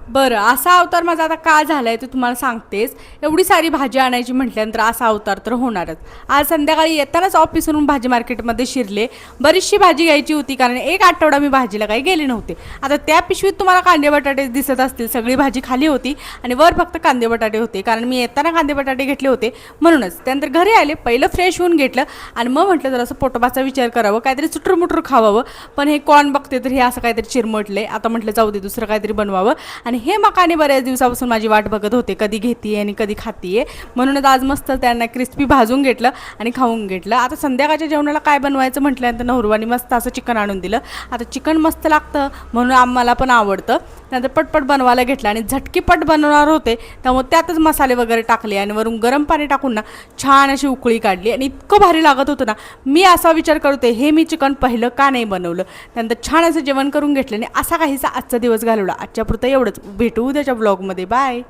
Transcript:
बरं, असा अवतार माझा आता का झालाय ते तुम्हाला सांगतेच. एवढी सारी भाजी आणायची म्हटल्यानंतर असा अवतार तर होणारच. आज संध्याकाळी येतानाच ऑफिसवरून भाजी मार्केटमध्ये शिरले. बरीचशी भाजी घ्यायची होती कारण एक आठवडा मी भाजीला काही गेले नव्हते. आता त्या पिशवीत तुम्हाला कांदे बटाटे दिसत असतील. सगळी भाजी खाली होती आणि वर फक्त कांदे बटाटे होते कारण मी येताना कांदे बटाटे घेतले होते म्हणूनच. त्यानंतर घरी आले, पहिलं फ्रेश होऊन घेतलं आणि मग म्हटलं जरासं पोटोबाचा विचार करावं, काहीतरी चुटूरमुटूर खावावं. पण हे कोण बघते तर हे असं काहीतरी चिरमटले. आता म्हटलं जाऊ दे, दुसरं काहीतरी बनवावं. आणि हे मकाने बऱ्याच दिवसापासून माझी वाट बघत होते, कधी घेतीये आणि कधी खातीये. म्हणूनच आज मस्त त्यांना क्रिस्पी भाजून घेतलं आणि खाऊन घेतलं. आता संध्याकाळच्या जेवणाला काय बनवायचं म्हटल्यानंतर नवरवानी मस्त असं चिकन आणून दिलं. आता चिकन मस्त लागतं म्हणून आम्हाला पण आवडतं. नंतर पटपट बनवायला घेतलं आणि झटकीपट बनवणार होते त्यामुळे त्यातच मसाले वगैरे टाकले आणि वरून गरम पाणी टाकून ना छान अशी उकळी काढली आणि इतकं भारी लागत होतं ना. मी असा विचार करते हे मी चिकन पहिलं का नाही बनवलं. नंतर छान असं जेवण करून घेतलं आणि असा काहीसा आजचा दिवस घालवला. आजच्या पुरतं एवढंच. भेटू उद्याच्या ब्लॉगमध्ये. बाय.